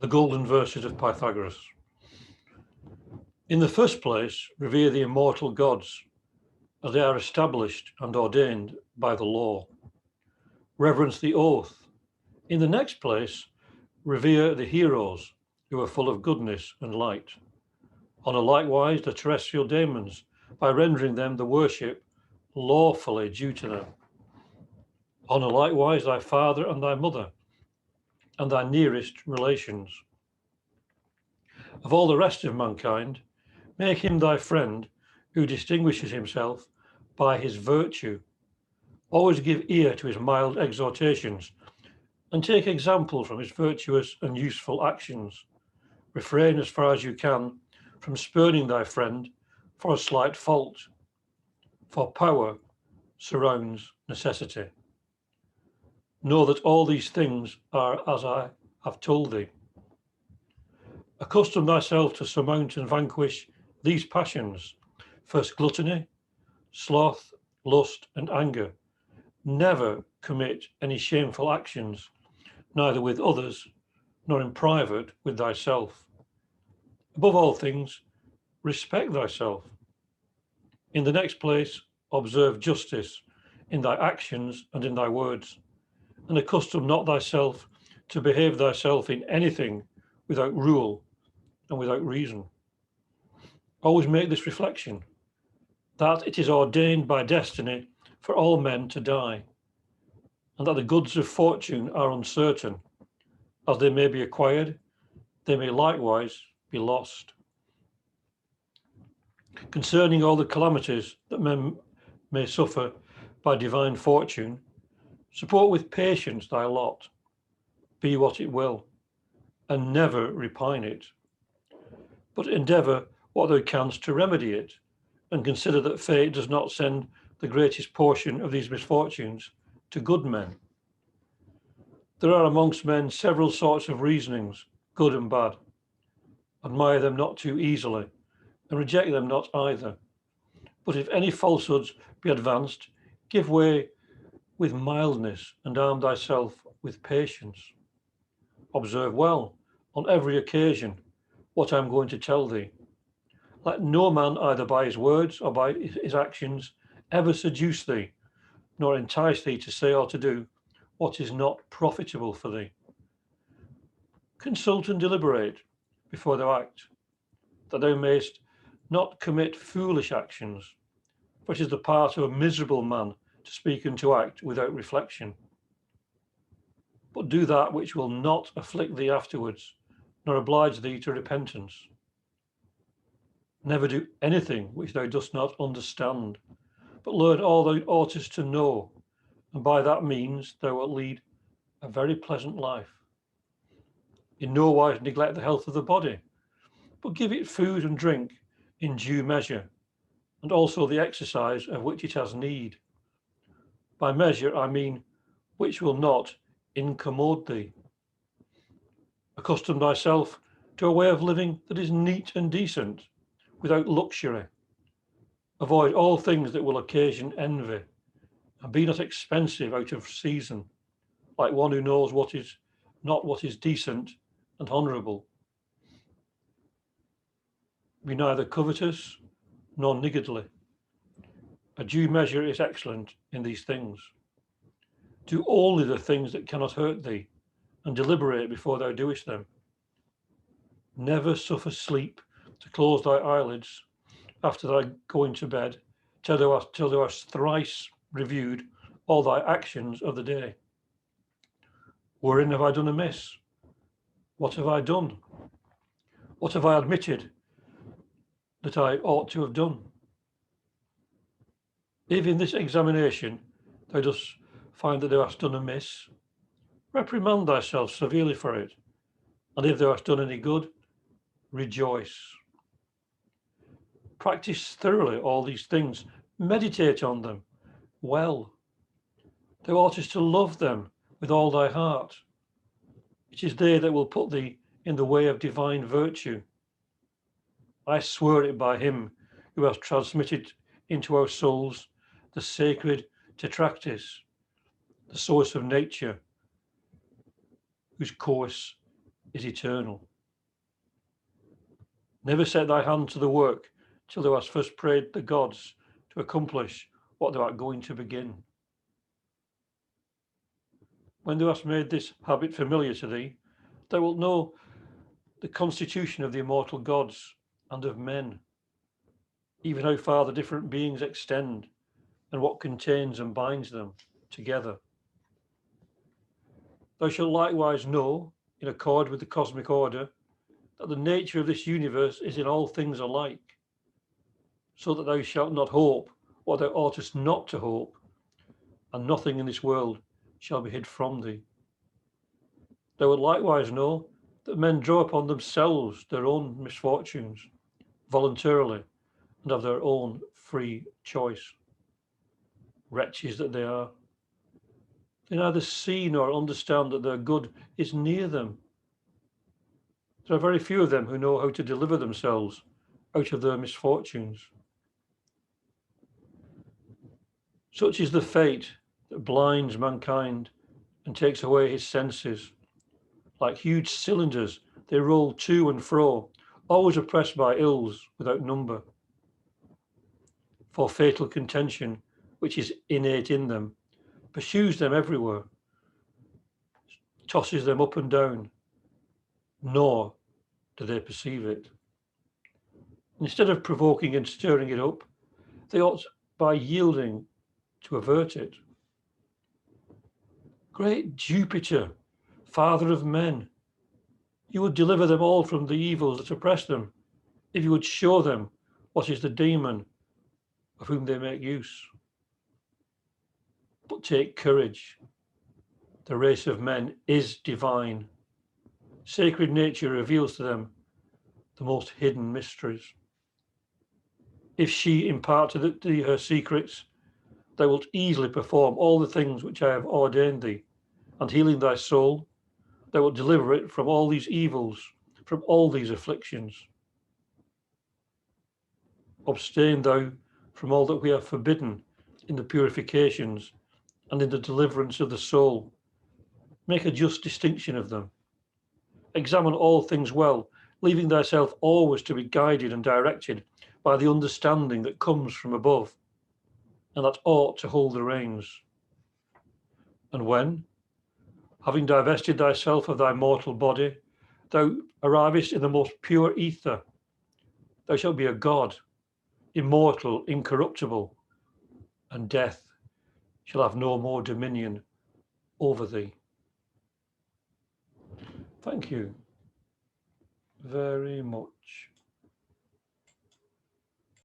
The golden verses of Pythagoras. In the first place, revere the immortal gods, as they are established and ordained by the law. Reverence the oath. In the next place, revere the heroes who are full of goodness and light. Honour likewise the terrestrial daemons by rendering them the worship lawfully due to them. Honour likewise thy father and thy mother, and thy nearest relations. Of all the rest of mankind, make him thy friend who distinguishes himself by his virtue. Always give ear to his mild exhortations, and take example from his virtuous and useful actions. Refrain as far as you can from spurning thy friend for a slight fault, for power surrounds necessity. Know that all these things are as I have told thee. Accustom thyself to surmount and vanquish these passions: first gluttony, sloth, lust, and anger. Never commit any shameful actions, neither with others, nor in private with thyself. Above all things, respect thyself. In the next place, observe justice in thy actions and in thy words, and accustom not thyself to behave thyself in anything without rule and without reason. Always make this reflection, that it is ordained by destiny for all men to die, and that the goods of fortune are uncertain. As they may be acquired, they may likewise be lost. Concerning all the calamities that men may suffer by divine fortune, support with patience thy lot, be what it will, and never repine it, but endeavour what thou canst to remedy it, and consider that fate does not send the greatest portion of these misfortunes to good men. There are amongst men several sorts of reasonings, good and bad. Admire them not too easily, and reject them not either. But if any falsehoods be advanced, give way with mildness, and arm thyself with patience. Observe well, on every occasion, what I am going to tell thee. Let no man, either by his words or by his actions, ever seduce thee, nor entice thee to say or to do what is not profitable for thee. Consult and deliberate before thou act, that thou mayest not commit foolish actions, for it is the part of a miserable man to speak and to act without reflection. But do that which will not afflict thee afterwards, nor oblige thee to repentance. Never do anything which thou dost not understand, but learn all thou oughtest to know, and by that means thou wilt lead a very pleasant life. In no wise neglect the health of the body, but give it food and drink in due measure, and also the exercise of which it has need. By measure I mean which will not incommode thee. Accustom thyself to a way of living that is neat and decent, without luxury. Avoid all things that will occasion envy, and be not expensive out of season, like one who knows what is decent and honourable. Be neither covetous nor niggardly. A due measure is excellent in these things. Do only the things that cannot hurt thee, and deliberate before thou doest them. Never suffer sleep to close thy eyelids after thy going to bed, till thou hast thrice reviewed all thy actions of the day. Wherein have I done amiss? What have I done? What have I admitted that I ought to have done? If in this examination thou dost find that thou hast done amiss, reprimand thyself severely for it, and if thou hast done any good, rejoice. Practice thoroughly all these things, meditate on them well. Thou oughtest to love them with all thy heart. It is they that will put thee in the way of divine virtue. I swear it by him who has transmitted into our souls the sacred Tetractys, the source of nature, whose course is eternal. Never set thy hand to the work till thou hast first prayed the gods to accomplish what thou art going to begin. When thou hast made this habit familiar to thee, thou wilt know the constitution of the immortal gods and of men, even how far the different beings extend and what contains and binds them together. Thou shalt likewise know, in accord with the cosmic order, that the nature of this universe is in all things alike, so that thou shalt not hope what thou oughtest not to hope, and nothing in this world shall be hid from thee. Thou wilt likewise know that men draw upon themselves their own misfortunes voluntarily and of their own free choice. Wretches that they are! They neither see nor understand that their good is near them. There are very few of them who know how to deliver themselves out of their misfortunes. Such is the fate that blinds mankind and takes away his senses. Like huge cylinders, they roll to and fro, always oppressed by ills without number. For fatal contention, which is innate in them, pursues them everywhere, tosses them up and down, nor do they perceive it. Instead of provoking and stirring it up, they ought by yielding to avert it. Great Jupiter, Father of men, you would deliver them all from the evils that oppress them, if you would show them what is the demon of whom they make use. But take courage. The race of men is divine. Sacred nature reveals to them the most hidden mysteries. If she impart to thee her secrets, thou wilt easily perform all the things which I have ordained thee, and healing thy soul, thou wilt deliver it from all these evils, from all these afflictions. Abstain thou from all that we have forbidden in the purifications and in the deliverance of the soul. Make a just distinction of them. Examine all things well, leaving thyself always to be guided and directed by the understanding that comes from above, and that ought to hold the reins. And when, having divested thyself of thy mortal body, thou arrivest in the most pure ether, thou shalt be a god, immortal, incorruptible, and death shall have no more dominion over thee. Thank you very much.